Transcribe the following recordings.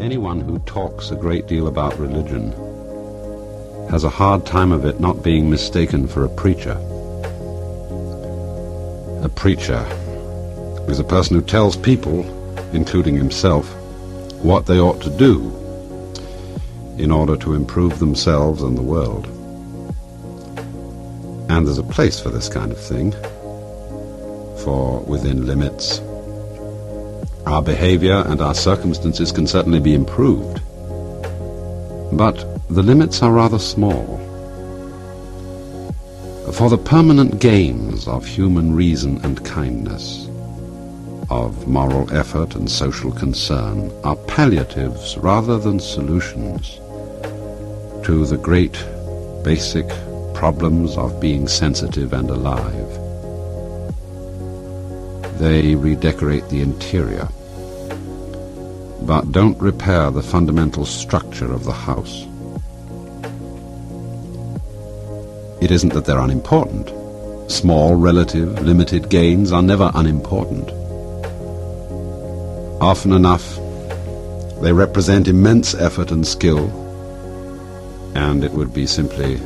Anyone who talks a great deal about religion has a hard time of it not being mistaken for a preacher. A preacher is a person who tells people, including himself, what they ought to do in order to improve themselves and the world. And there's a place for this kind of thing, for within limits, our behavior and our circumstances can certainly be improved. But the limits are rather small. For the permanent gains of human reason and kindness, of moral effort and social concern, are palliatives rather than solutions to the great basic problems of being sensitive and alive. They redecorate the interior, but don't repair the fundamental structure of the house. It isn't that they're unimportant. Small, relative, limited gains are never unimportant. Often enough, they represent immense effort and skill, and it would be simply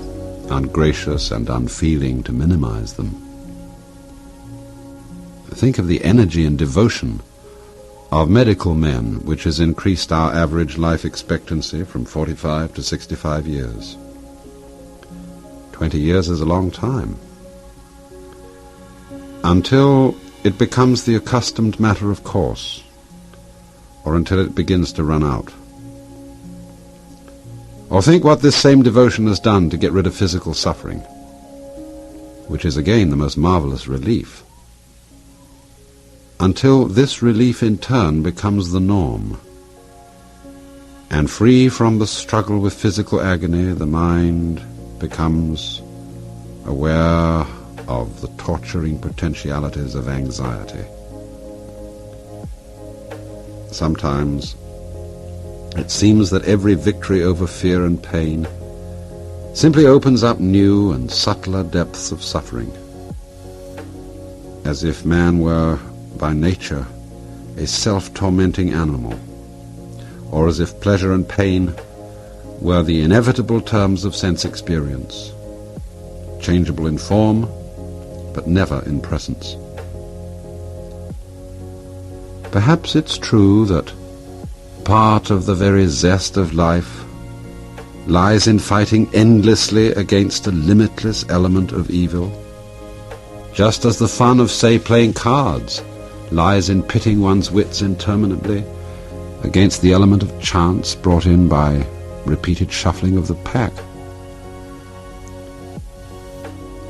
ungracious and unfeeling to minimize them. Think of the energy and devotion of medical men, which has increased our average life expectancy from 45 to 65 years. 20 years is a long time. Until it becomes the accustomed matter of course, or until it begins to run out. Or think what this same devotion has done to get rid of physical suffering, which is again the most marvelous relief. Until this relief in turn becomes the norm, and free from the struggle with physical agony, the mind becomes aware of the torturing potentialities of anxiety. Sometimes it seems that every victory over fear and pain simply opens up new and subtler depths of suffering, as if man were by nature a self-tormenting animal, or as if pleasure and pain were the inevitable terms of sense experience, changeable in form, but never in presence. Perhaps it's true that part of the very zest of life lies in fighting endlessly against a limitless element of evil, just as the fun of, say, playing cards lies in pitting one's wits interminably against the element of chance brought in by repeated shuffling of the pack.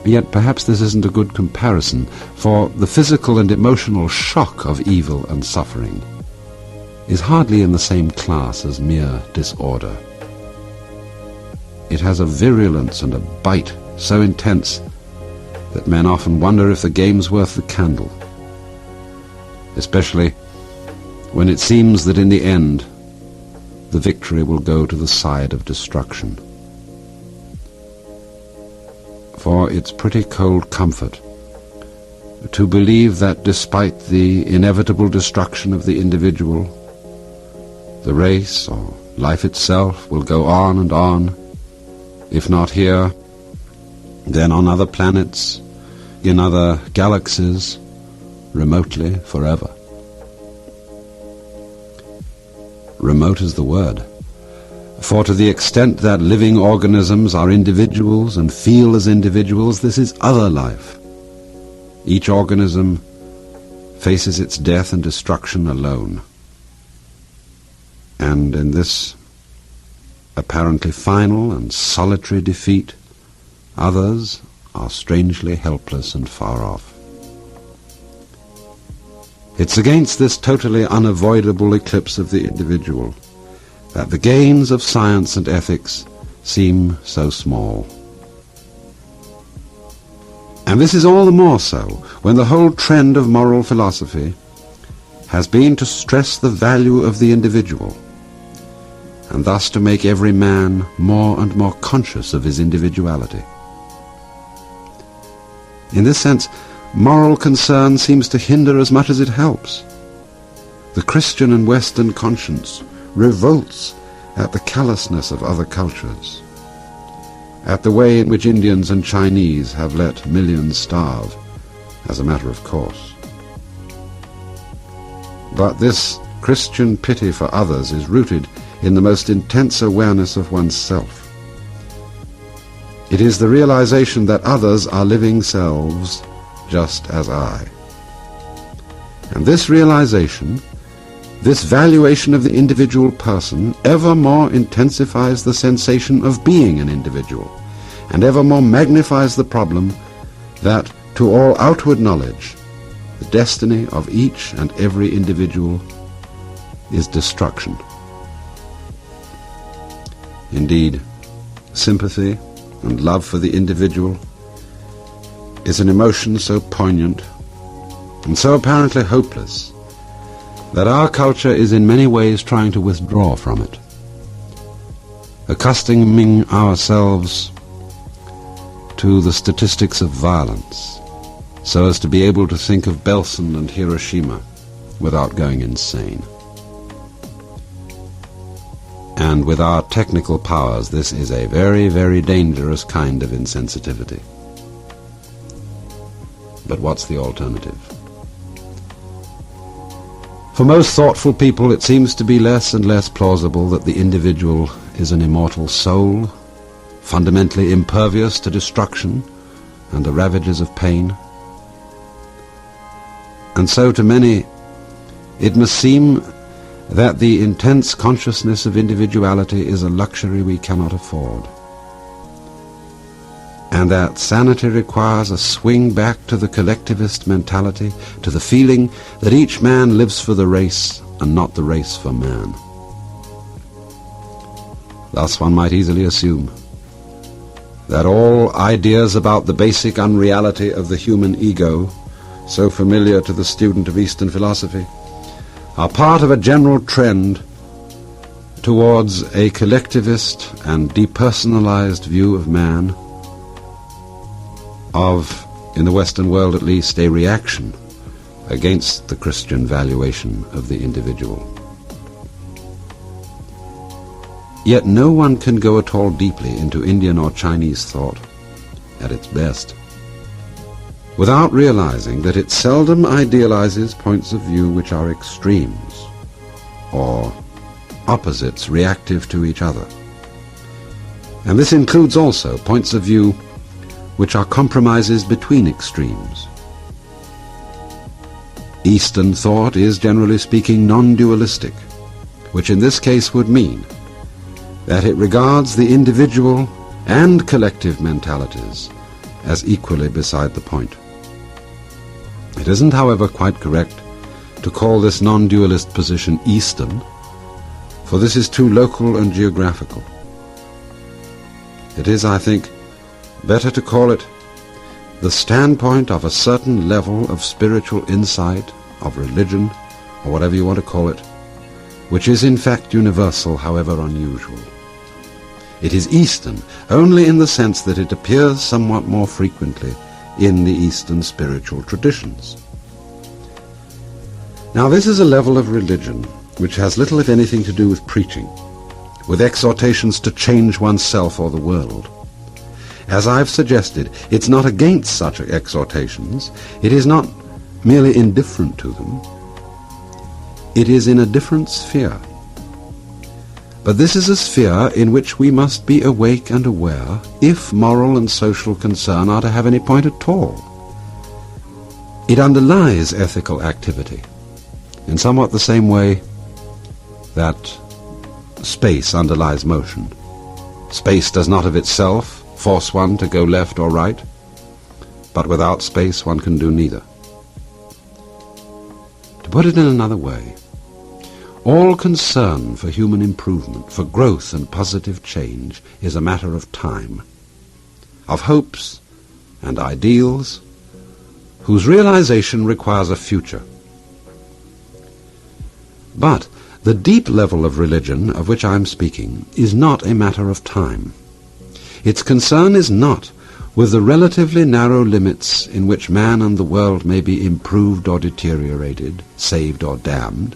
Yet perhaps this isn't a good comparison, for the physical and emotional shock of evil and suffering is hardly in the same class as mere disorder. It has a virulence and a bite so intense that men often wonder if the game's worth the candle, especially when it seems that in the end the victory will go to the side of destruction. For it's pretty cold comfort to believe that despite the inevitable destruction of the individual, the race or life itself will go on and on, if not here, then on other planets, in other galaxies, remotely forever. Remote is the word, for to the extent that living organisms are individuals and feel as individuals, this is other life. Each organism faces its death and destruction alone. And in this apparently final and solitary defeat, others are strangely helpless and far off. It's against this totally unavoidable eclipse of the individual that the gains of science and ethics seem so small. And this is all the more so when the whole trend of moral philosophy has been to stress the value of the individual, and thus to make every man more and more conscious of his individuality. In this sense, moral concern seems to hinder as much as it helps. The Christian and Western conscience revolts at the callousness of other cultures, at the way in which Indians and Chinese have let millions starve as a matter of course. But this Christian pity for others is rooted in the most intense awareness of oneself. It is the realization that others are living selves just as I. And this realization, this valuation of the individual person, ever more intensifies the sensation of being an individual, and ever more magnifies the problem that, to all outward knowledge, the destiny of each and every individual is destruction. Indeed, sympathy and love for the individual is an emotion so poignant and so apparently hopeless that our culture is in many ways trying to withdraw from it, accustoming ourselves to the statistics of violence so as to be able to think of Belsen and Hiroshima without going insane. And with our technical powers, this is a very, very dangerous kind of insensitivity. But what's the alternative? For most thoughtful people, it seems to be less and less plausible that the individual is an immortal soul, fundamentally impervious to destruction and the ravages of pain. And so to many, it must seem that the intense consciousness of individuality is a luxury we cannot afford, and that sanity requires a swing back to the collectivist mentality, to the feeling that each man lives for the race and not the race for man. Thus one might easily assume that all ideas about the basic unreality of the human ego, so familiar to the student of Eastern philosophy, are part of a general trend towards a collectivist and depersonalized view of man, of, in the Western world at least, a reaction against the Christian valuation of the individual. Yet no one can go at all deeply into Indian or Chinese thought, at its best, without realizing that it seldom idealizes points of view which are extremes, or opposites reactive to each other. And this includes also points of view which are compromises between extremes. Eastern thought is, generally speaking, non-dualistic, which in this case would mean that it regards the individual and collective mentalities as equally beside the point. It isn't, however, quite correct to call this non-dualist position Eastern, for this is too local and geographical. It is, I think, better to call it the standpoint of a certain level of spiritual insight, of religion, or whatever you want to call it, which is in fact universal, however unusual. It is Eastern only in the sense that it appears somewhat more frequently in the Eastern spiritual traditions. Now this is a level of religion which has little, if anything, to do with preaching, with exhortations to change oneself or the world. As I've suggested, it's not against such exhortations. It is not merely indifferent to them. It is in a different sphere. But this is a sphere in which we must be awake and aware if moral and social concern are to have any point at all. It underlies ethical activity in somewhat the same way that space underlies motion. Space does not of itself force one to go left or right, but without space one can do neither. To put it in another way, all concern for human improvement, for growth and positive change, is a matter of time, of hopes and ideals whose realization requires a future. But the deep level of religion of which I am speaking is not a matter of time. Its concern is not with the relatively narrow limits in which man and the world may be improved or deteriorated, saved or damned.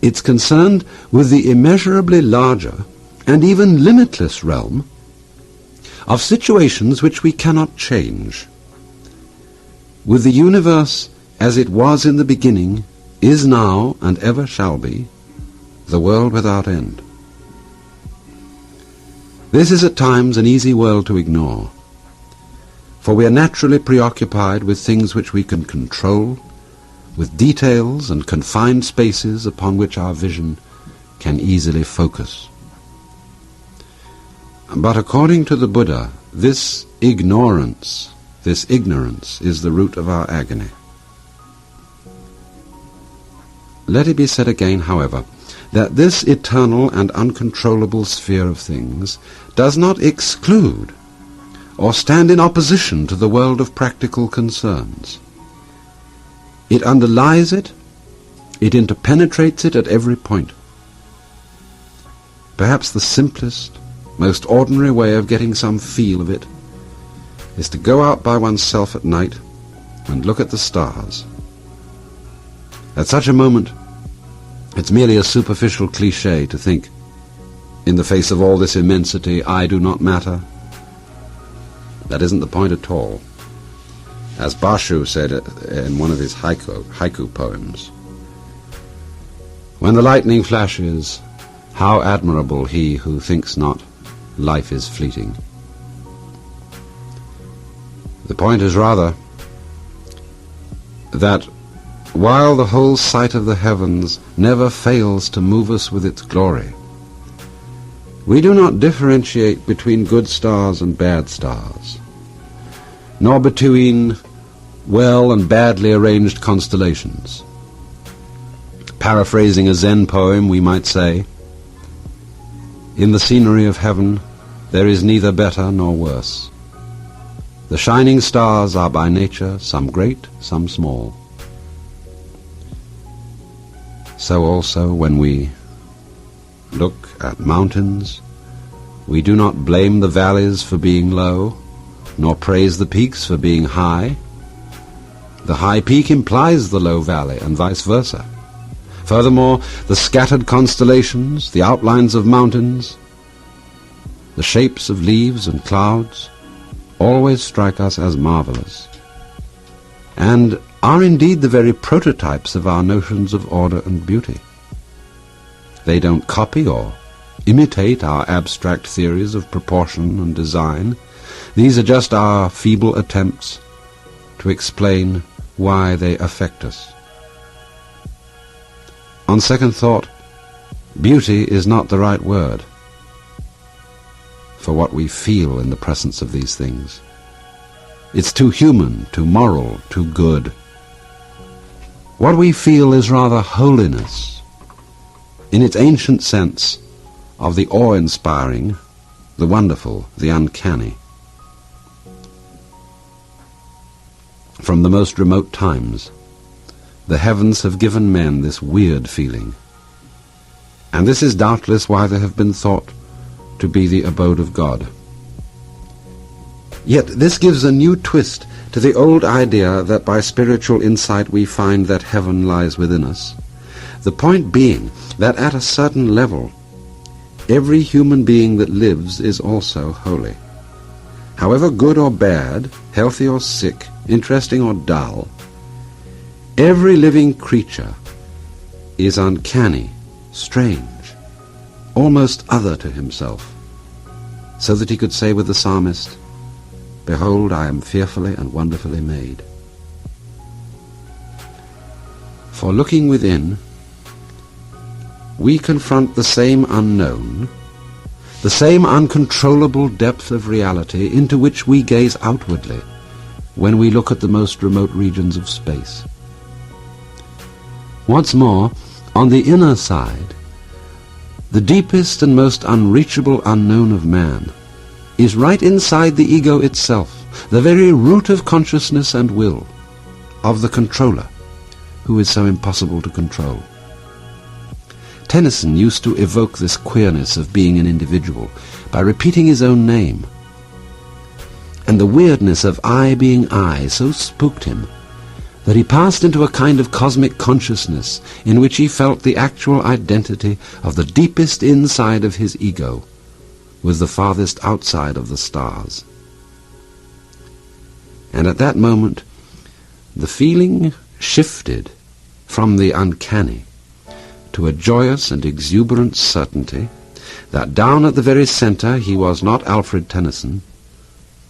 It's concerned with the immeasurably larger and even limitless realm of situations which we cannot change, with the universe as it was in the beginning, is now, and ever shall be, the world without end. This is at times an easy world to ignore, for we are naturally preoccupied with things which we can control, with details and confined spaces upon which our vision can easily focus. But according to the Buddha, this ignorance is the root of our agony. Let it be said again, however, that this eternal and uncontrollable sphere of things does not exclude or stand in opposition to the world of practical concerns. It underlies it, it interpenetrates it at every point. Perhaps the simplest, most ordinary way of getting some feel of it is to go out by oneself at night and look at the stars. At such a moment, it's merely a superficial cliché to think, in the face of all this immensity, I do not matter. That isn't the point at all. As Basho said in one of his haiku poems, when the lightning flashes, how admirable he who thinks not life is fleeting. The point is rather that while the whole sight of the heavens never fails to move us with its glory, we do not differentiate between good stars and bad stars, nor between well and badly arranged constellations. Paraphrasing a Zen poem, we might say, in the scenery of heaven there is neither better nor worse. The shining stars are by nature some great, some small. So also when we look at mountains, we do not blame the valleys for being low, nor praise the peaks for being high. The high peak implies the low valley, and vice versa. Furthermore, the scattered constellations, the outlines of mountains, the shapes of leaves and clouds, always strike us as marvelous, and are indeed the very prototypes of our notions of order and beauty. They don't copy or imitate our abstract theories of proportion and design. These are just our feeble attempts to explain why they affect us. On second thought, beauty is not the right word for what we feel in the presence of these things. It's too human, too moral, too good. What we feel is rather holiness, in its ancient sense of the awe-inspiring, the wonderful, the uncanny. From the most remote times, the heavens have given men this weird feeling, and this is doubtless why they have been thought to be the abode of God. Yet this gives a new twist to the old idea that by spiritual insight we find that heaven lies within us. The point being that at a certain level, every human being that lives is also holy. However good or bad, healthy or sick, interesting or dull, every living creature is uncanny, strange, almost other to himself, so that he could say with the psalmist, "Behold, I am fearfully and wonderfully made." For looking within, we confront the same unknown, the same uncontrollable depth of reality into which we gaze outwardly when we look at the most remote regions of space. What's more, on the inner side, the deepest and most unreachable unknown of man is right inside the ego itself, the very root of consciousness and will, of the controller, who is so impossible to control. Tennyson used to evoke this queerness of being an individual by repeating his own name, and the weirdness of I being I so spooked him that he passed into a kind of cosmic consciousness in which he felt the actual identity of the deepest inside of his ego with the farthest outside of the stars. And at that moment, the feeling shifted from the uncanny to a joyous and exuberant certainty that down at the very center he was not Alfred Tennyson,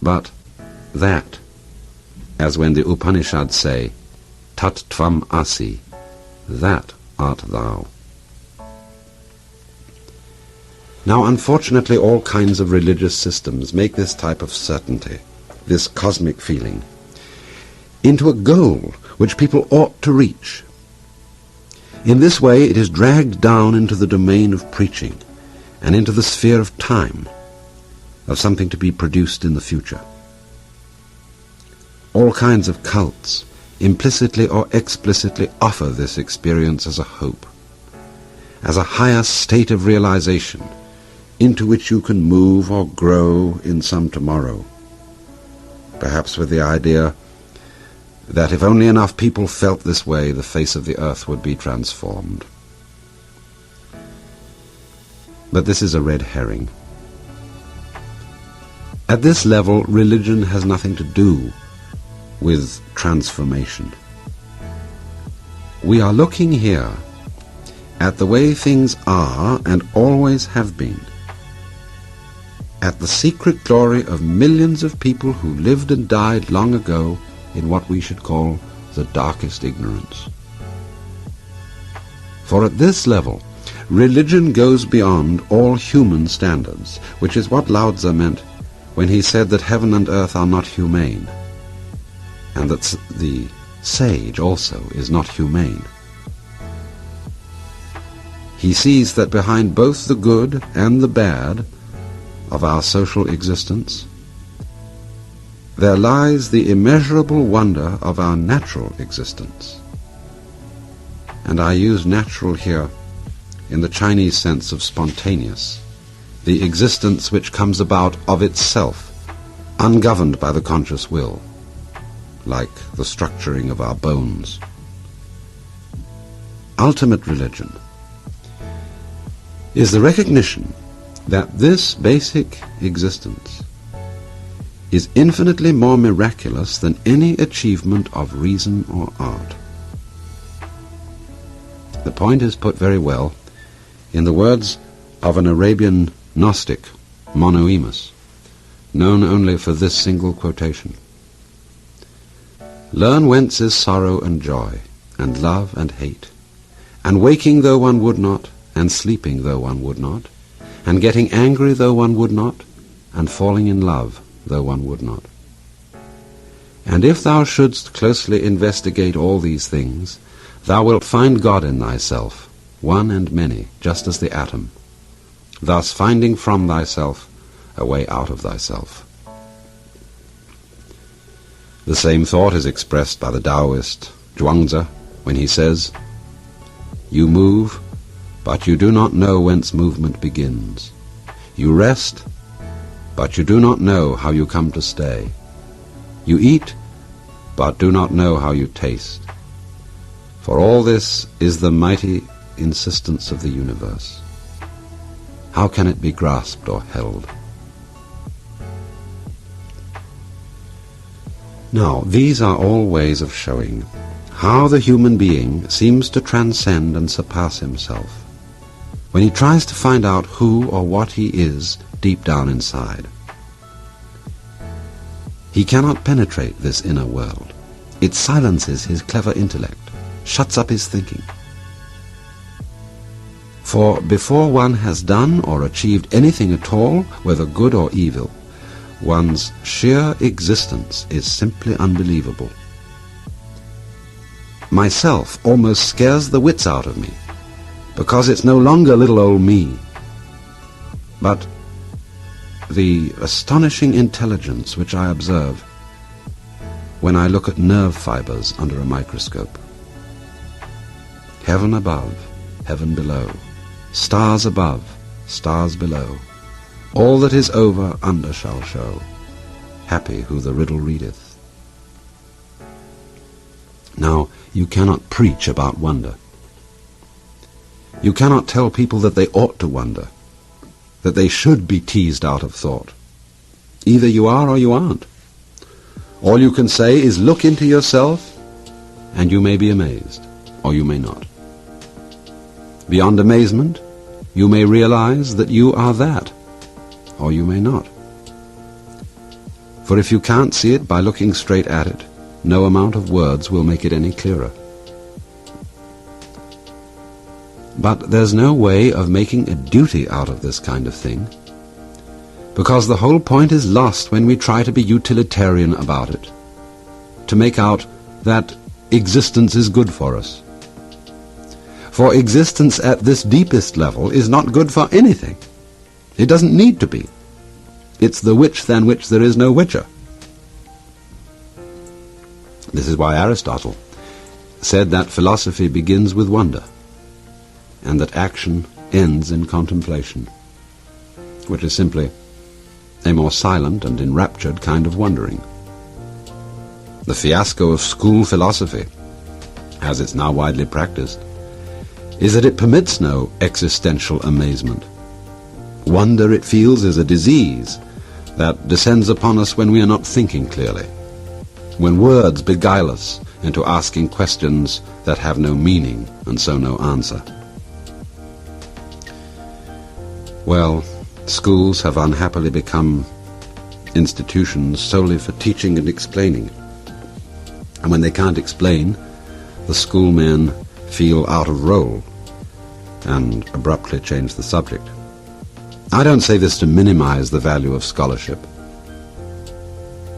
but that, as when the Upanishads say, Tat Tvam Asi, that art thou. Now, unfortunately, all kinds of religious systems make this type of certainty, this cosmic feeling, into a goal which people ought to reach. In this way, it is dragged down into the domain of preaching and into the sphere of time, of something to be produced in the future. All kinds of cults implicitly or explicitly offer this experience as a hope, as a higher state of realization into which you can move or grow in some tomorrow, perhaps with the idea that if only enough people felt this way, the face of the earth would be transformed. But this is a red herring. At this level, religion has nothing to do with transformation. We are looking here at the way things are and always have been, at the secret glory of millions of people who lived and died long ago in what we should call the darkest ignorance. For at this level, religion goes beyond all human standards, which is what Lao Tzu meant when he said that heaven and earth are not humane, and that the sage also is not humane. He sees that behind both the good and the bad of our social existence, there lies the immeasurable wonder of our natural existence. And I use natural here in the Chinese sense of spontaneous, the existence which comes about of itself, ungoverned by the conscious will, like the structuring of our bones. Ultimate religion is the recognition that this basic existence is infinitely more miraculous than any achievement of reason or art. The point is put very well in the words of an Arabian Gnostic, Monoemus, known only for this single quotation. Learn whence is sorrow and joy, and love and hate, and waking though one would not, and sleeping though one would not, and getting angry though one would not, and falling in love though one would not. And if thou shouldst closely investigate all these things, thou wilt find God in thyself, one and many, just as the atom, thus finding from thyself a way out of thyself. The same thought is expressed by the Taoist Zhuangzi when he says, You move, but you do not know whence movement begins. You rest, but you do not know how you come to stay. You eat, but do not know how you taste. For all this is the mighty insistence of the universe. How can it be grasped or held? Now, these are all ways of showing how the human being seems to transcend and surpass himself when he tries to find out who or what he is deep down inside. He cannot penetrate this inner world. It silences his clever intellect, shuts up his thinking. For before one has done or achieved anything at all, whether good or evil, one's sheer existence is simply unbelievable. Myself almost scares the wits out of me, because it's no longer little old me, but the astonishing intelligence which I observe when I look at nerve fibers under a microscope. Heaven above, heaven below, stars above, stars below, all that is over under shall show, happy who the riddle readeth. Now, you cannot preach about wonder. You cannot tell people that they ought to wonder, that they should be teased out of thought. Either you are or you aren't. All you can say is look into yourself, and you may be amazed, or you may not. Beyond amazement, you may realize that you are that, or you may not. For if you can't see it by looking straight at it, no amount of words will make it any clearer. But there's no way of making a duty out of this kind of thing, because the whole point is lost when we try to be utilitarian about it, to make out that existence is good for us. For existence at this deepest level is not good for anything. It doesn't need to be. It's the which than which there is no whicher. This is why Aristotle said that philosophy begins with wonder, and that action ends in contemplation, which is simply a more silent and enraptured kind of wondering. The fiasco of school philosophy, as it's now widely practiced, is that it permits no existential amazement. Wonder, it feels, is a disease that descends upon us when we are not thinking clearly, when words beguile us into asking questions that have no meaning and so no answer. Well, schools have unhappily become institutions solely for teaching and explaining. And when they can't explain, the schoolmen feel out of role and abruptly change the subject. I don't say this to minimize the value of scholarship.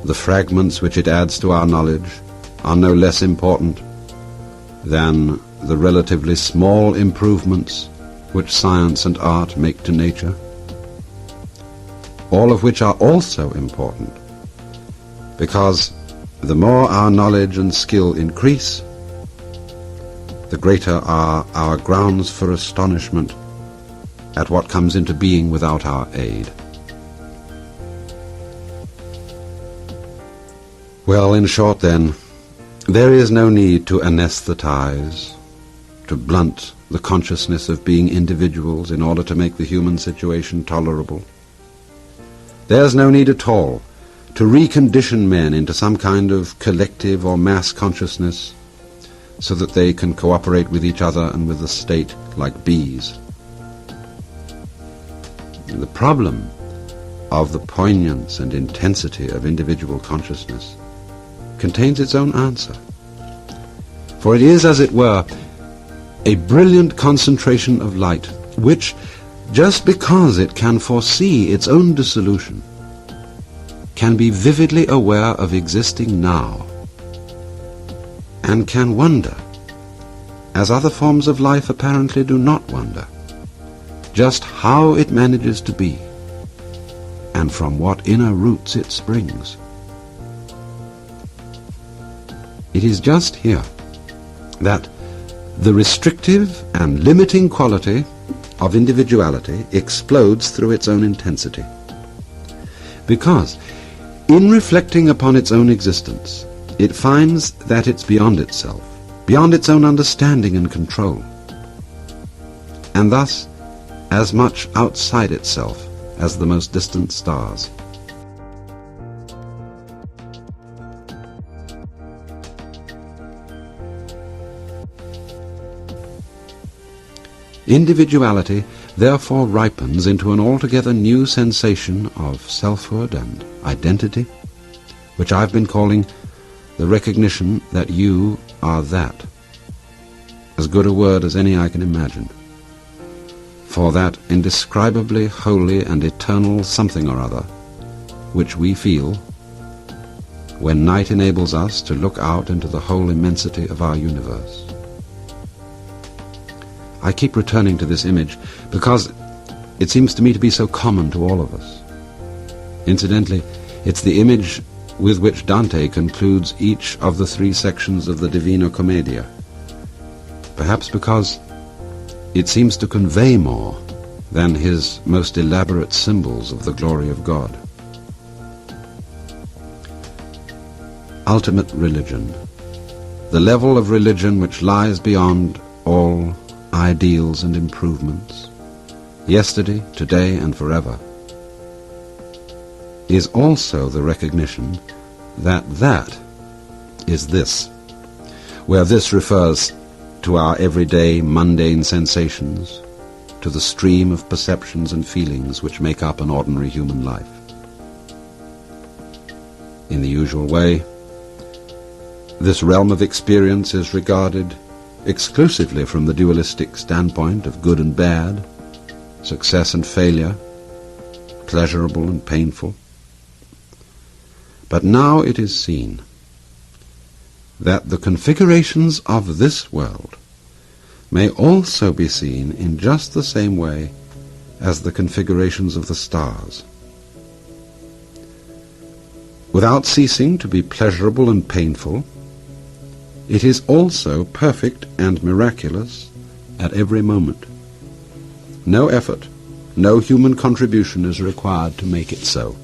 The fragments which it adds to our knowledge are no less important than the relatively small improvements which science and art make to nature, all of which are also important, because the more our knowledge and skill increase, the greater are our grounds for astonishment at what comes into being without our aid. Well, in short then, there is no need to anesthetize, to blunt the consciousness of being individuals in order to make the human situation tolerable. There's no need at all to recondition men into some kind of collective or mass consciousness so that they can cooperate with each other and with the state like bees. The problem of the poignance and intensity of individual consciousness contains its own answer. For it is, as it were, a brilliant concentration of light, which, just because it can foresee its own dissolution, can be vividly aware of existing now, and can wonder, as other forms of life apparently do not wonder, just how it manages to be, and from what inner roots it springs. It is just here that the restrictive and limiting quality of individuality explodes through its own intensity. Because, in reflecting upon its own existence, it finds that it's beyond itself, beyond its own understanding and control, and thus as much outside itself as the most distant stars. Individuality therefore ripens into an altogether new sensation of selfhood and identity, which I've been calling the recognition that you are that. As good a word as any I can imagine, for that indescribably holy and eternal something or other which we feel when night enables us to look out into the whole immensity of our universe. I keep returning to this image because it seems to me to be so common to all of us. Incidentally, it's the image with which Dante concludes each of the 3 sections of the Divina Commedia, perhaps because it seems to convey more than his most elaborate symbols of the glory of God. Ultimate religion, the level of religion which lies beyond all ideals and improvements, yesterday, today, and forever, is also the recognition that that is this, where this refers to our everyday mundane sensations, to the stream of perceptions and feelings which make up an ordinary human life. In the usual way, this realm of experience is regarded exclusively from the dualistic standpoint of good and bad, success and failure, pleasurable and painful. But now it is seen that the configurations of this world may also be seen in just the same way as the configurations of the stars. Without ceasing to be pleasurable and painful, it is also perfect and miraculous at every moment. No effort, no human contribution is required to make it so.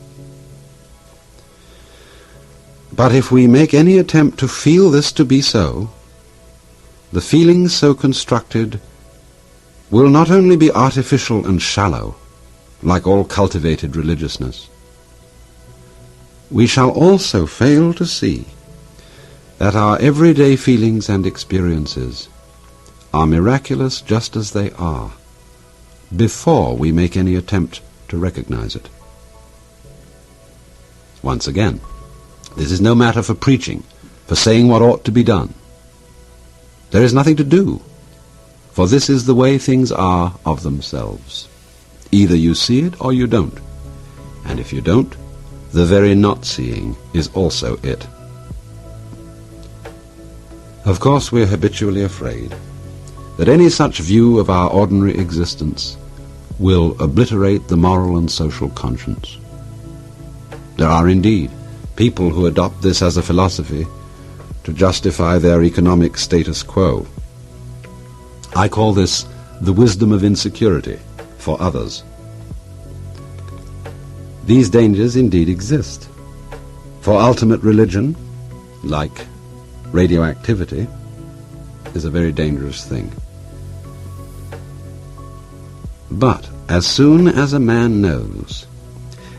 But if we make any attempt to feel this to be so, the feelings so constructed will not only be artificial and shallow, like all cultivated religiousness. We shall also fail to see that our everyday feelings and experiences are miraculous just as they are, before we make any attempt to recognize it. Once again, this is no matter for preaching, for saying what ought to be done. There is nothing to do, for this is the way things are of themselves. Either you see it or you don't, and if you don't, the very not seeing is also it. Of course, we are habitually afraid that any such view of our ordinary existence will obliterate the moral and social conscience. There are indeed people who adopt this as a philosophy to justify their economic status quo. I call this the wisdom of insecurity for others. These dangers indeed exist, for ultimate religion, like radioactivity, is a very dangerous thing. But as soon as a man knows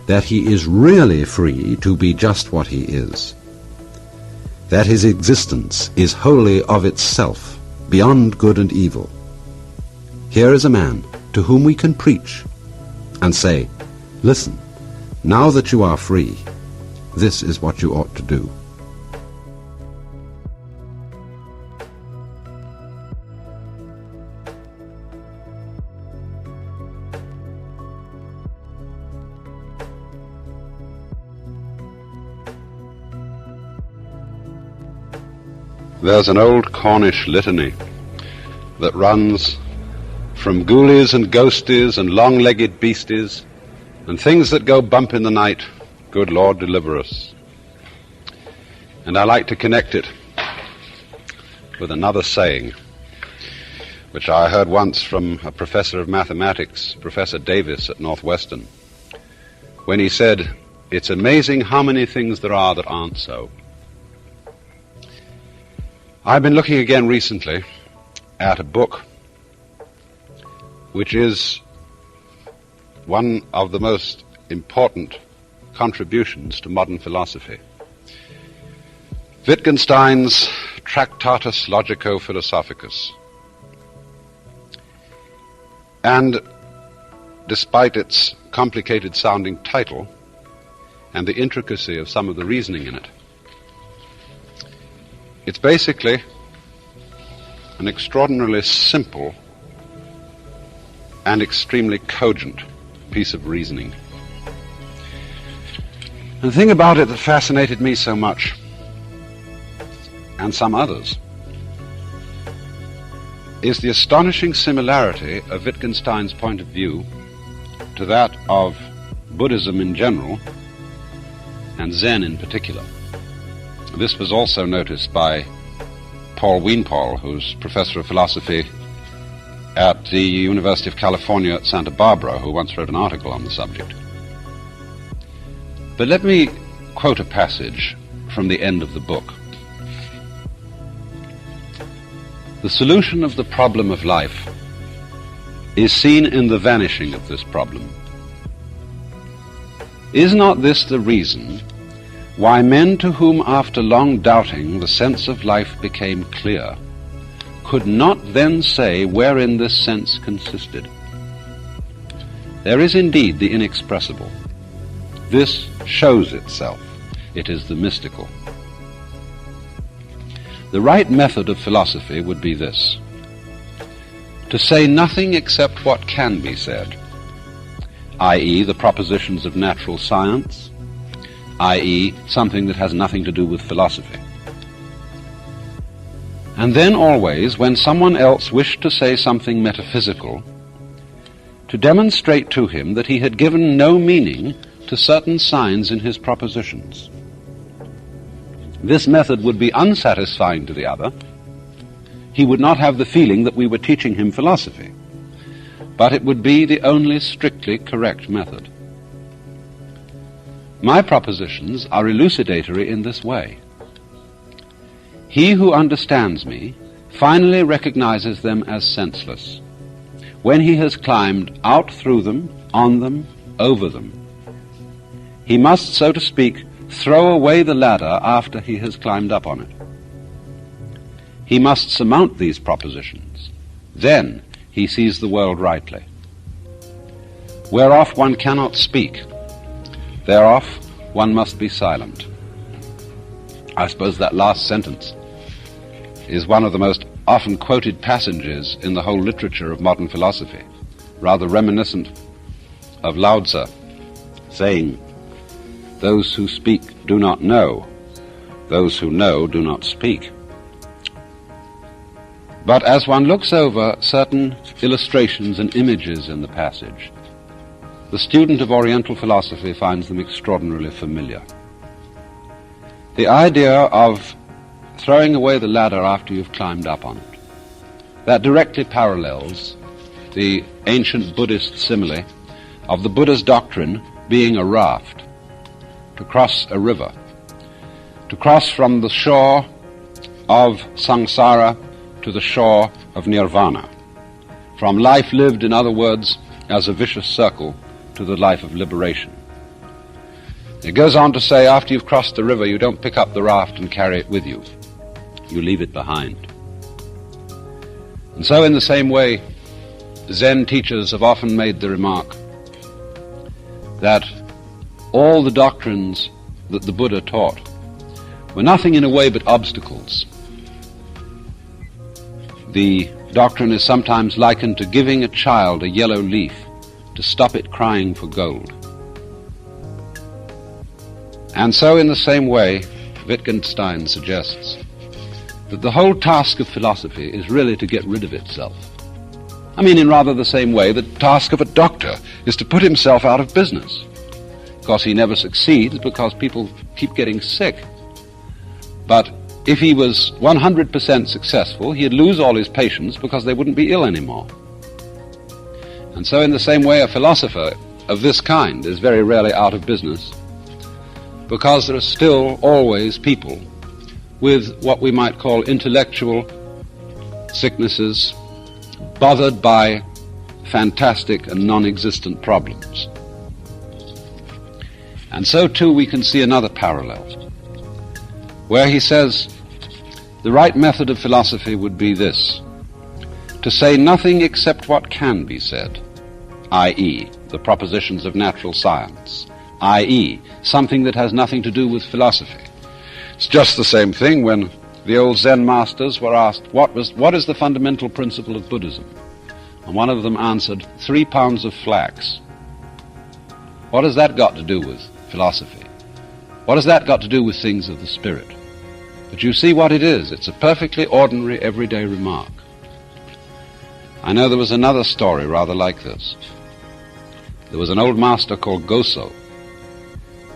that he is really free to be just what he is, that his existence is wholly of itself, beyond good and evil, here is a man to whom we can preach and say, listen, now that you are free, this is what you ought to do. There's an old Cornish litany that runs from ghoulies and ghosties and long-legged beasties and things that go bump in the night, good Lord deliver us. And I like to connect it with another saying, which I heard once from a professor of mathematics, Professor Davis at Northwestern, when he said, "It's amazing how many things there are that aren't so." I've been looking again recently at a book which is one of the most important contributions to modern philosophy. Wittgenstein's Tractatus Logico-Philosophicus. And despite its complicated-sounding title and the intricacy of some of the reasoning in it, it's basically an extraordinarily simple and extremely cogent piece of reasoning. And the thing about it that fascinated me so much, and some others, is the astonishing similarity of Wittgenstein's point of view to that of Buddhism in general and Zen in particular. This was also noticed by Paul Wienpaul, who's professor of philosophy at the University of California at Santa Barbara, who once wrote an article on the subject. But let me quote a passage from the end of the book. The solution of the problem of life is seen in the vanishing of this problem. Is not this the reason why men to whom after long doubting the sense of life became clear could not then say wherein this sense consisted? There is indeed the inexpressible. This shows itself. It is the mystical. The right method of philosophy would be this: to say nothing except what can be said, i.e., the propositions of natural science, i.e., something that has nothing to do with philosophy. And then always, when someone else wished to say something metaphysical, to demonstrate to him that he had given no meaning to certain signs in his propositions. This method would be unsatisfying to the other. He would not have the feeling that we were teaching him philosophy, but it would be the only strictly correct method. My propositions are elucidatory in this way. He who understands me finally recognizes them as senseless when he has climbed out through them, on them, over them. He must, so to speak, throw away the ladder after he has climbed up on it. He must surmount these propositions. Then he sees the world rightly. Whereof one cannot speak, thereof one must be silent. I suppose that last sentence is one of the most often quoted passages in the whole literature of modern philosophy, rather reminiscent of Lao Tzu saying, "Those who speak do not know, those who know do not speak." But as one looks over certain illustrations and images in the passage, the student of Oriental philosophy finds them extraordinarily familiar. The idea of throwing away the ladder after you've climbed up on it, that directly parallels the ancient Buddhist simile of the Buddha's doctrine being a raft to cross a river, to cross from the shore of samsara to the shore of nirvana, from life lived, in other words, as a vicious circle, to the life of liberation. It goes on to say, after you've crossed the river, you don't pick up the raft and carry it with you. You leave it behind. And so in the same way, Zen teachers have often made the remark that all the doctrines that the Buddha taught were nothing in a way but obstacles. The doctrine is sometimes likened to giving a child a yellow leaf to stop it crying for gold. And so in the same way, Wittgenstein suggests that the whole task of philosophy is really to get rid of itself. I mean, in rather the same way the task of a doctor is to put himself out of business. Of course, he never succeeds because people keep getting sick. But if he was 100% successful, he'd lose all his patients because they wouldn't be ill anymore. And so in the same way, a philosopher of this kind is very rarely out of business, because there are still always people with what we might call intellectual sicknesses, bothered by fantastic and non-existent problems. And so too we can see another parallel, where he says the right method of philosophy would be this: to say nothing except what can be said, i.e., the propositions of natural science, i.e., something that has nothing to do with philosophy. It's just the same thing when the old Zen masters were asked, what is the fundamental principle of Buddhism? And one of them answered, 3 pounds of flax. What has that got to do with philosophy? What has that got to do with things of the spirit? But you see what it is. It's a perfectly ordinary, everyday remark. I know there was another story rather like this. There was an old master called Goso,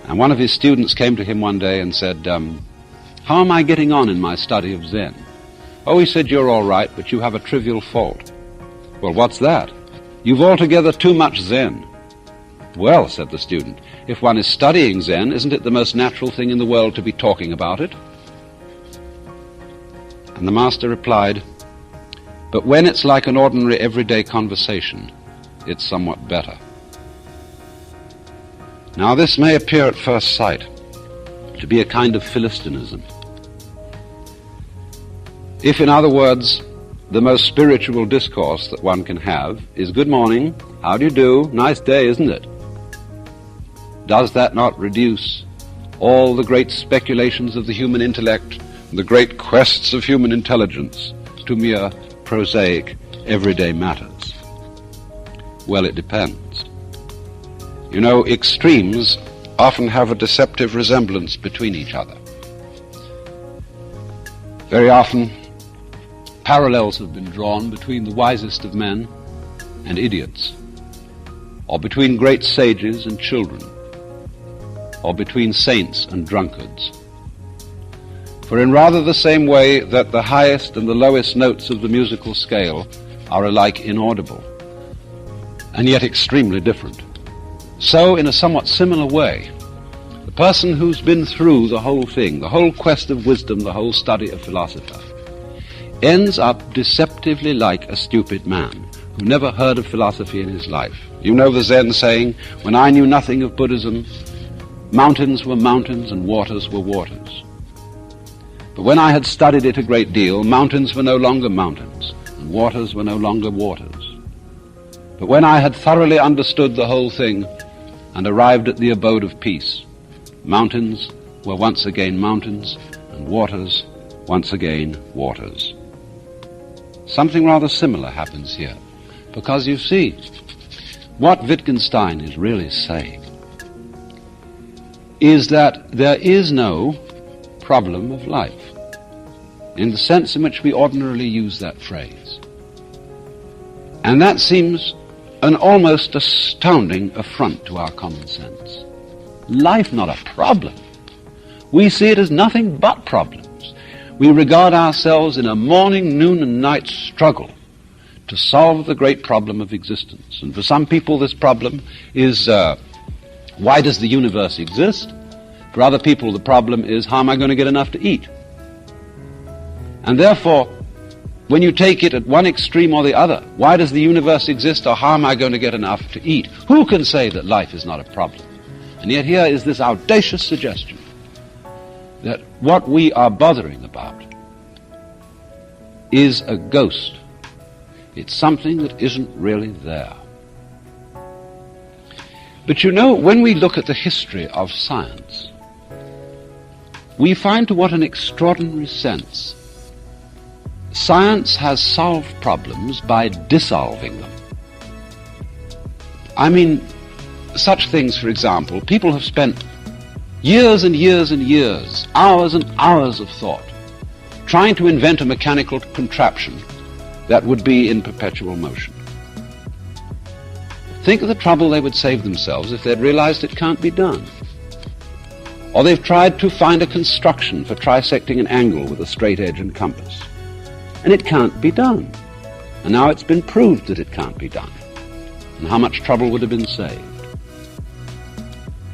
and one of his students came to him one day and said, how am I getting on in my study of Zen? Oh, he said, you're all right, but you have a trivial fault. Well, what's that? You've altogether too much Zen. Well, said the student, if one is studying Zen, isn't it the most natural thing in the world to be talking about it? And the master replied, But when it's like an ordinary everyday conversation, it's somewhat better. Now this may appear at first sight to be a kind of Philistinism. If, in other words, the most spiritual discourse that one can have is "Good morning, how do you do, nice day, isn't it?" does that not reduce all the great speculations of the human intellect, the great quests of human intelligence, to mere prosaic, everyday matters? Well, it depends. You know, extremes often have a deceptive resemblance between each other. Very often, parallels have been drawn between the wisest of men and idiots, or between great sages and children, or between saints and drunkards. For in rather the same way that the highest and the lowest notes of the musical scale are alike inaudible, and yet extremely different, so in a somewhat similar way, the person who's been through the whole thing, the whole quest of wisdom, the whole study of philosophy, ends up deceptively like a stupid man who never heard of philosophy in his life. You know the Zen saying, "When I knew nothing of Buddhism, mountains were mountains and waters were waters. But when I had studied it a great deal, mountains were no longer mountains, and waters were no longer waters. But when I had thoroughly understood the whole thing and arrived at the abode of peace, mountains were once again mountains, and waters once again waters." Something rather similar happens here, because you see, what Wittgenstein is really saying is that there is no problem of life, in the sense in which we ordinarily use that phrase. And that seems an almost astounding affront to our common sense. Life not a problem. We see it as nothing but problems. We regard ourselves in a morning, noon, and night struggle to solve the great problem of existence. And for some people this problem is, why does the universe exist? For other people the problem is, how am I going to get enough to eat? And therefore, when you take it at one extreme or the other, why does the universe exist, or how am I going to get enough to eat? Who can say that life is not a problem? And yet here is this audacious suggestion that what we are bothering about is a ghost. It's something that isn't really there. But you know, when we look at the history of science, we find to what an extraordinary sense science has solved problems by dissolving them. I mean, such things, for example, people have spent years and years and years, hours and hours of thought, trying to invent a mechanical contraption that would be in perpetual motion. Think of the trouble they would save themselves if they'd realized it can't be done. Or they've tried to find a construction for trisecting an angle with a straight edge and compass, and it can't be done. And now it's been proved that it can't be done. And how much trouble would have been saved?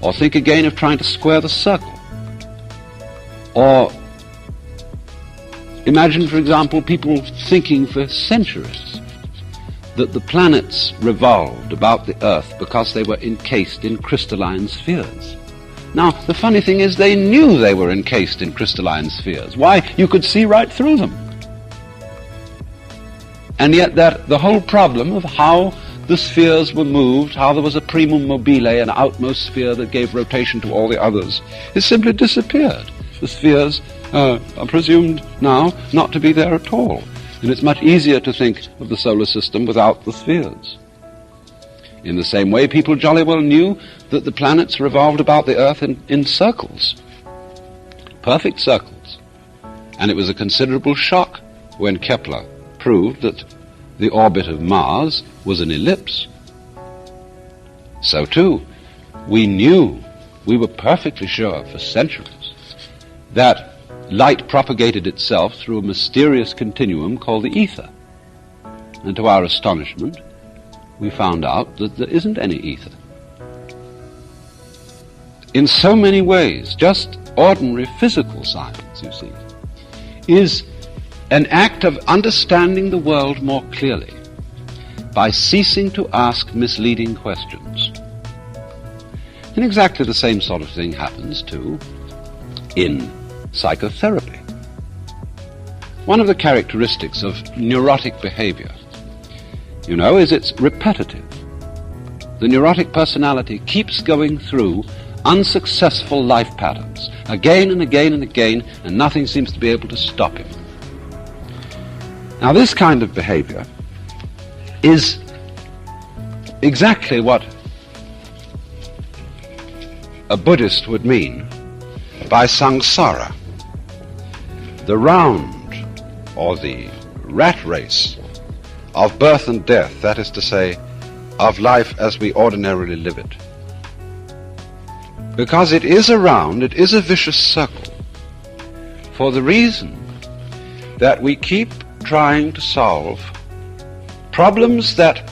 Or think again of trying to square the circle. Or imagine, for example, people thinking for centuries that the planets revolved about the Earth because they were encased in crystalline spheres. Now, the funny thing is they knew they were encased in crystalline spheres. Why? You could see right through them. And yet that the whole problem of how the spheres were moved, how there was a primum mobile, an outmost sphere that gave rotation to all the others, has simply disappeared. The spheres are presumed now not to be there at all. And it's much easier to think of the solar system without the spheres. In the same way, people jolly well knew that the planets revolved about the Earth in circles, perfect circles. And it was a considerable shock when Kepler proved that the orbit of Mars was an ellipse. So too, we knew, we were perfectly sure for centuries, that light propagated itself through a mysterious continuum called the ether. And to our astonishment, we found out that there isn't any ether. In so many ways, just ordinary physical science, you see, is an act of understanding the world more clearly by ceasing to ask misleading questions. And exactly the same sort of thing happens, too, in psychotherapy. One of the characteristics of neurotic behavior, is it's repetitive. The neurotic personality keeps going through unsuccessful life patterns again and again and again, and nothing seems to be able to stop him. Now, this kind of behavior is exactly what a Buddhist would mean by samsara, the round or the rat race of birth and death, that is to say, of life as we ordinarily live it. Because it is a vicious circle, for the reason that we keep trying to solve problems that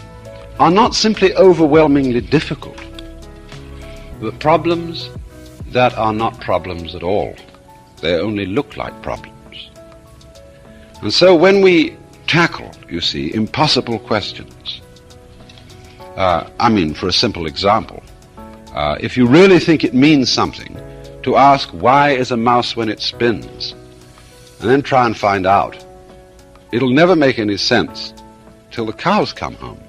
are not simply overwhelmingly difficult, but problems that are not problems at all. They only look like problems. And so when we tackle, impossible questions, for a simple example, if you really think it means something to ask why is a mouse when it spins, and then try and find out, it'll never make any sense till the cows come home.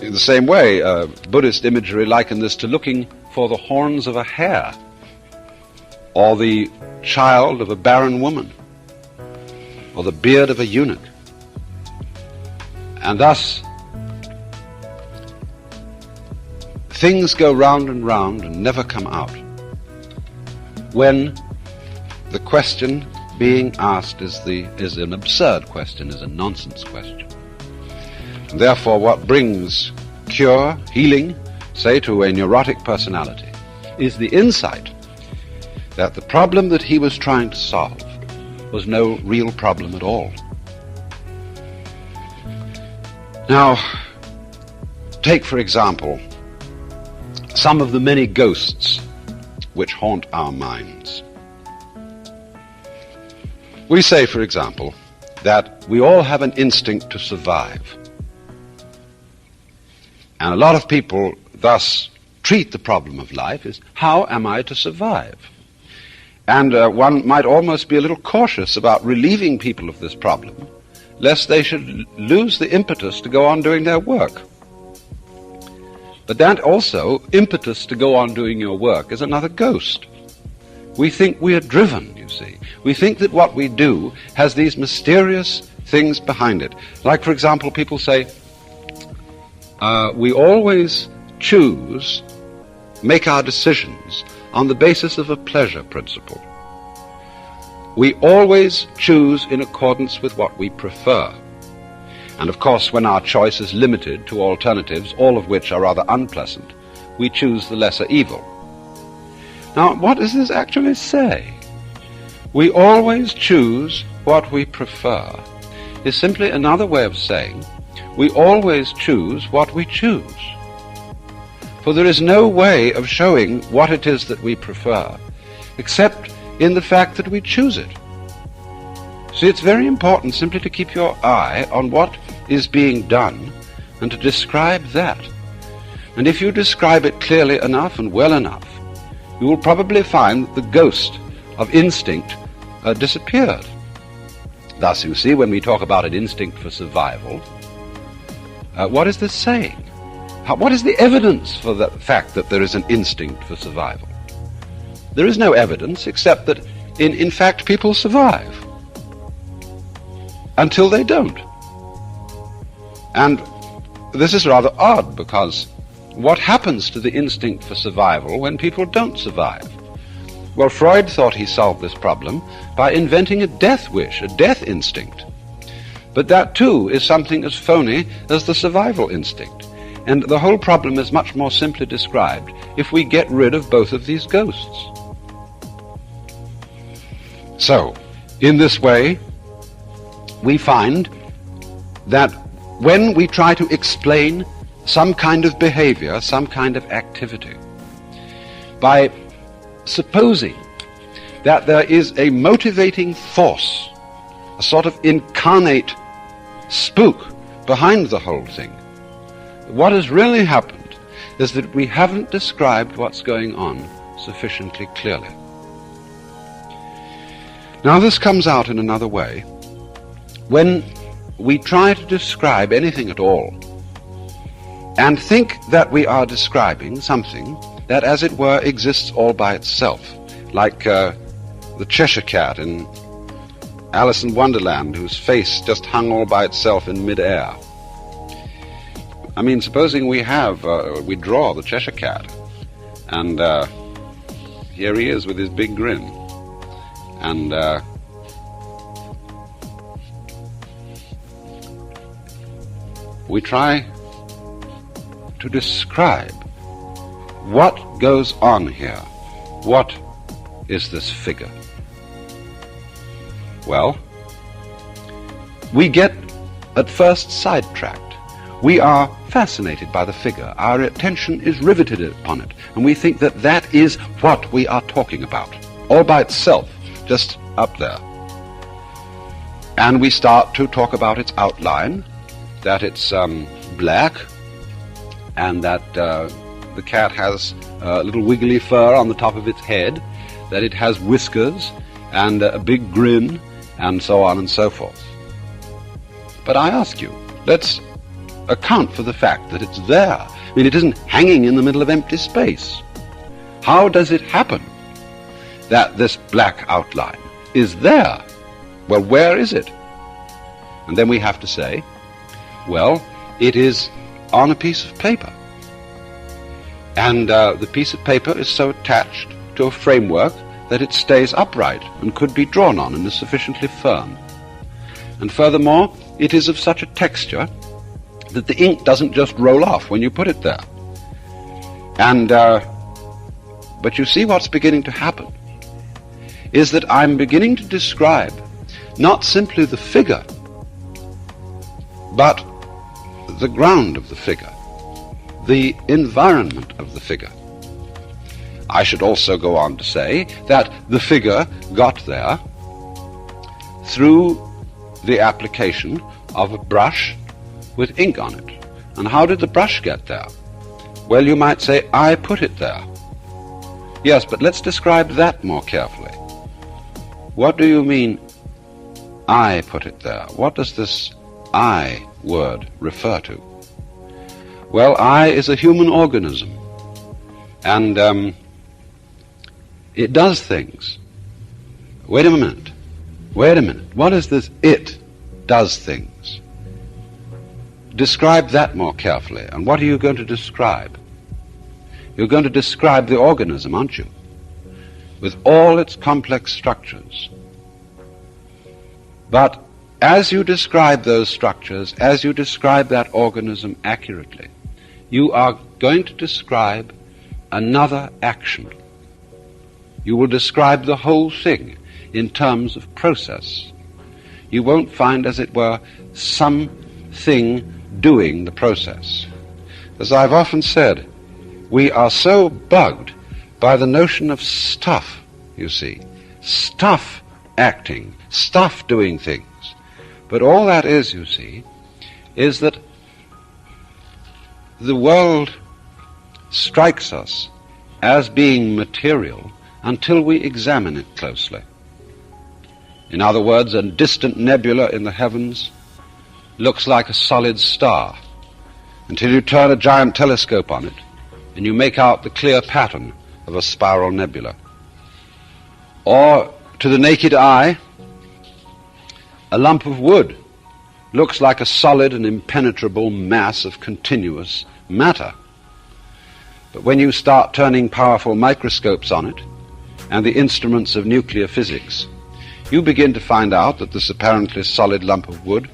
In the same way, Buddhist imagery likened this to looking for the horns of a hare or the child of a barren woman or the beard of a eunuch. And thus, things go round and round and never come out when the question being asked is an absurd question, is a nonsense question. And therefore, what brings cure, healing, say, to a neurotic personality is the insight that the problem that he was trying to solve was no real problem at all. Now, take, for example, some of the many ghosts which haunt our minds. We say, for example, that we all have an instinct to survive. And a lot of people thus treat the problem of life as, how am I to survive? And one might almost be a little cautious about relieving people of this problem, lest they should lose the impetus to go on doing their work. But that also, impetus to go on doing your work, is another ghost. We think we are driven, We think that what we do has these mysterious things behind it. Like, for example, people say, we always make our decisions on the basis of a pleasure principle. We always choose in accordance with what we prefer. And of course, when our choice is limited to alternatives, all of which are rather unpleasant, we choose the lesser evil. Now, what does this actually say? We always choose what we prefer is simply another way of saying we always choose what we choose. For there is no way of showing what it is that we prefer except in the fact that we choose it. See, it's very important simply to keep your eye on what is being done and to describe that. And if you describe it clearly enough and well enough, you will probably find that the ghost of instinct disappeared. Thus, you see, when we talk about an instinct for survival, what is this saying? What is the evidence for the fact that there is an instinct for survival? There is no evidence except that, in fact, people survive until they don't. And this is rather odd, because what happens to the instinct for survival when people don't survive? Well, Freud thought he solved this problem by inventing a death wish, a death instinct. But that, too, is something as phony as the survival instinct. And the whole problem is much more simply described if we get rid of both of these ghosts. So, in this way, we find that when we try to explain some kind of behavior, some kind of activity, by supposing that there is a motivating force, a sort of incarnate spook behind the whole thing. What has really happened is that we haven't described what's going on sufficiently clearly. Now this comes out in another way. When we try to describe anything at all and think that we are describing something that, as it were, exists all by itself, like the Cheshire Cat in Alice in Wonderland, whose face just hung all by itself in mid-air. I mean, supposing we draw the Cheshire Cat, and here he is with his big grin, and we try to describe what goes on here. What is this figure? Well, we get at first sidetracked. We are fascinated by the figure. Our attention is riveted upon it, and we think that that is what we are talking about, all by itself, just up there. And we start to talk about its outline, that it's black, and that the cat has a little wiggly fur on the top of its head, that it has whiskers and a big grin, and so on and so forth. But I ask you, let's account for the fact that it's there. I mean, it isn't hanging in the middle of empty space. How does it happen that this black outline is there? Well, where is it? And then we have to say, well, it is on a piece of paper. And the piece of paper is so attached to a framework that it stays upright and could be drawn on and is sufficiently firm. And furthermore, it is of such a texture that the ink doesn't just roll off when you put it there. And but you see what's beginning to happen is that I'm beginning to describe not simply the figure, but the ground of the figure, the environment of the figure. I should also go on to say that the figure got there through the application of a brush with ink on it. And how did the brush get there? Well, you might say, I put it there. Yes, but let's describe that more carefully. What do you mean, I put it there? What does this I word refer to? Well, I is a human organism, and it does things. Wait a minute. What is this it does things? Describe that more carefully. And what are you going to describe? You're going to describe the organism, aren't you? With all its complex structures. But as you describe those structures, as you describe that organism accurately, you are going to describe another action. You will describe the whole thing in terms of process. You won't find, as it were, something doing the process. As I've often said, we are so bugged by the notion of stuff, you see. Stuff acting, stuff doing things. But all that is, you see, is that the world strikes us as being material until we examine it closely. In other words, a distant nebula in the heavens looks like a solid star until you turn a giant telescope on it and you make out the clear pattern of a spiral nebula. Or, to the naked eye, a lump of wood looks like a solid and impenetrable mass of continuous matter. But when you start turning powerful microscopes on it and the instruments of nuclear physics, you begin to find out that this apparently solid lump of wood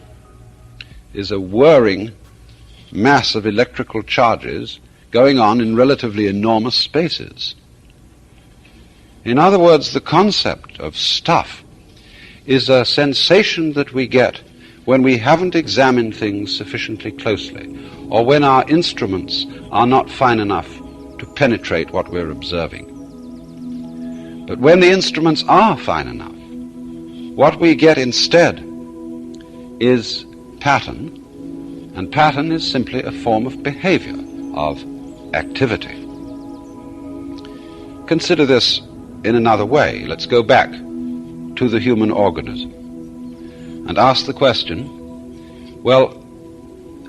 is a whirring mass of electrical charges going on in relatively enormous spaces. In other words, the concept of stuff is a sensation that we get when we haven't examined things sufficiently closely, or when our instruments are not fine enough to penetrate what we're observing. But when the instruments are fine enough, what we get instead is pattern, and pattern is simply a form of behavior, of activity. Consider this in another way. Let's go back to the human organism and ask the question, well,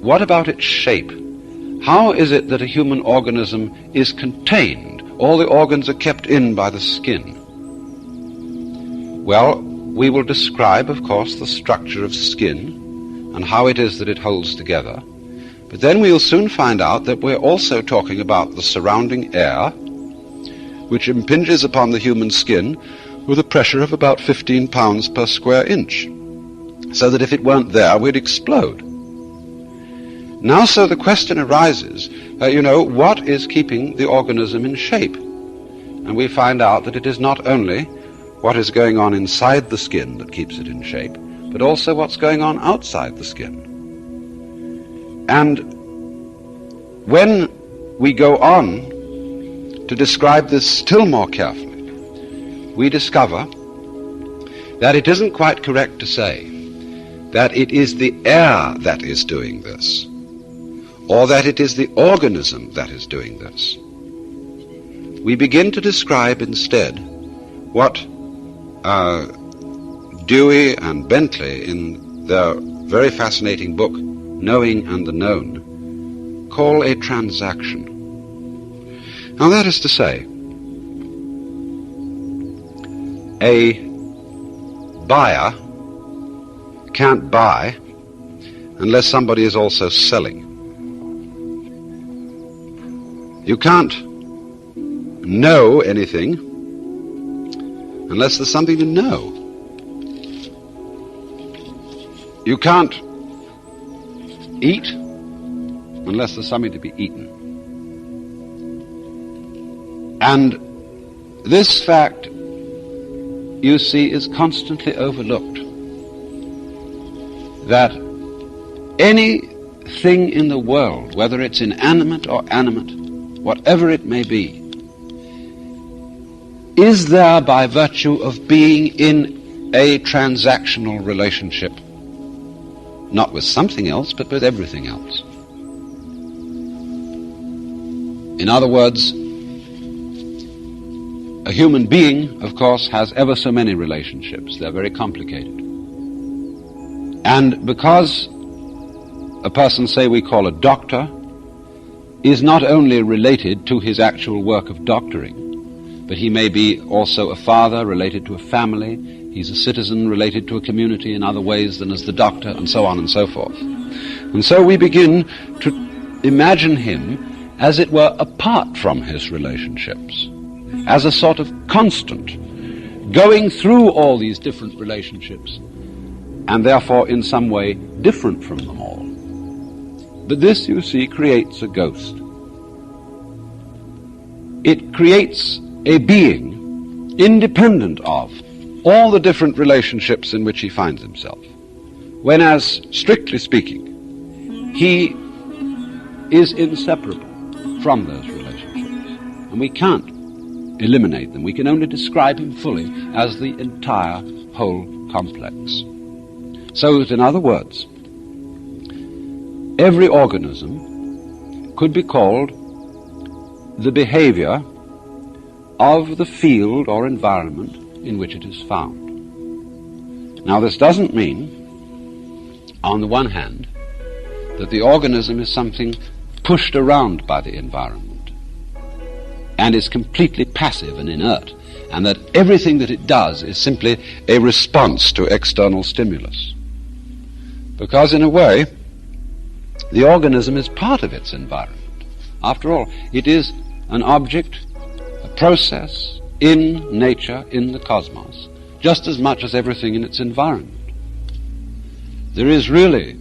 what about its shape? How is it that a human organism is contained? All the organs are kept in by the skin. Well, we will describe, of course, the structure of skin and how it is that it holds together. But then we'll soon find out that we're also talking about the surrounding air, which impinges upon the human skin with a pressure of about 15 pounds per square inch, so that if it weren't there, we'd explode. Now, so the question arises, what is keeping the organism in shape? And we find out that it is not only what is going on inside the skin that keeps it in shape, but also what's going on outside the skin. And when we go on to describe this still more carefully, we discover that it isn't quite correct to say that it is the air that is doing this, or that it is the organism that is doing this. We begin to describe instead what Dewey and Bentley, in their very fascinating book, Knowing and the Known, call a transaction. Now that is to say, a buyer can't buy unless somebody is also selling. You can't know anything unless there's something to know. You can't eat unless there's something to be eaten. And this fact, you see, is constantly overlooked. That anything in the world, whether it's inanimate or animate, whatever it may be, is there by virtue of being in a transactional relationship, not with something else, but with everything else. In other words, a human being, of course, has ever so many relationships. They're very complicated. And because a person, say we call a doctor, is not only related to his actual work of doctoring, but he may be also a father related to a family, he's a citizen related to a community in other ways than as the doctor, and so on and so forth. And so we begin to imagine him, as it were, apart from his relationships, as a sort of constant, going through all these different relationships, and therefore in some way different from them all. But this, you see, creates a ghost. It creates a being independent of all the different relationships in which he finds himself, when, as strictly speaking, he is inseparable from those relationships, and we can't eliminate them. We can only describe him fully as the entire whole complex. So that, in other words, every organism could be called the behavior of the field or environment in which it is found. Now, this doesn't mean, on the one hand, that the organism is something pushed around by the environment and is completely passive and inert, and that everything that it does is simply a response to external stimulus. Because, in a way, the organism is part of its environment. After all, it is an object, a process in nature, in the cosmos, just as much as everything in its environment. There is really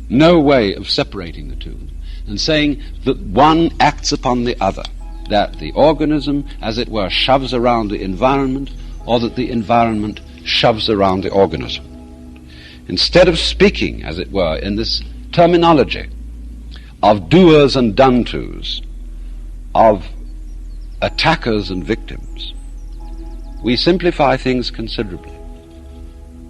no way of separating the two and saying that one acts upon the other, that the organism, as it were, shoves around the environment, or that the environment shoves around the organism. Instead of speaking, as it were, in this terminology of doers and done-tos, of attackers and victims, we simplify things considerably,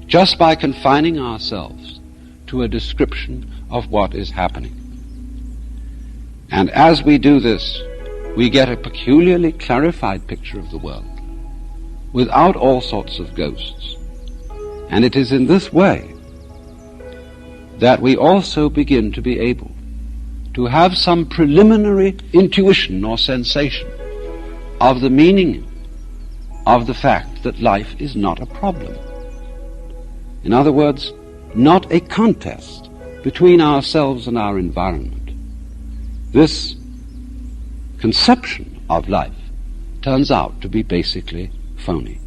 just by confining ourselves to a description of what is happening. And as we do this, we get a peculiarly clarified picture of the world, without all sorts of ghosts. And it is in this way that we also begin to be able to have some preliminary intuition or sensation of the meaning of the fact that life is not a problem. In other words, not a contest between ourselves and our environment. This conception of life turns out to be basically phony.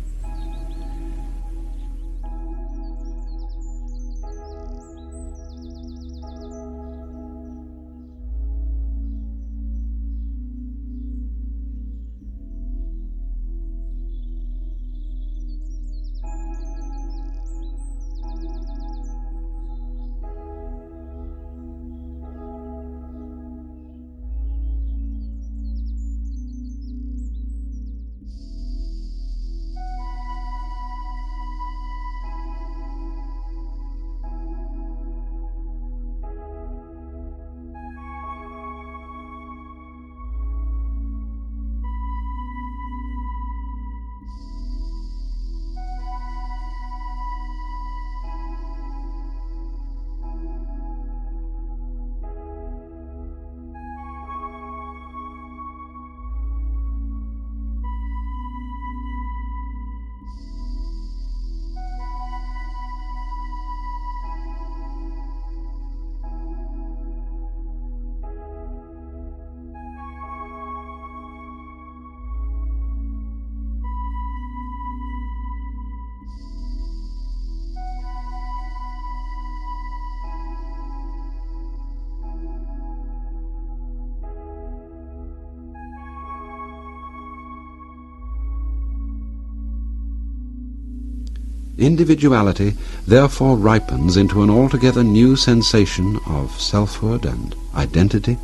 Individuality therefore ripens into an altogether new sensation of selfhood and identity,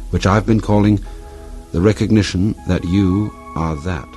which I've been calling the recognition that you are that.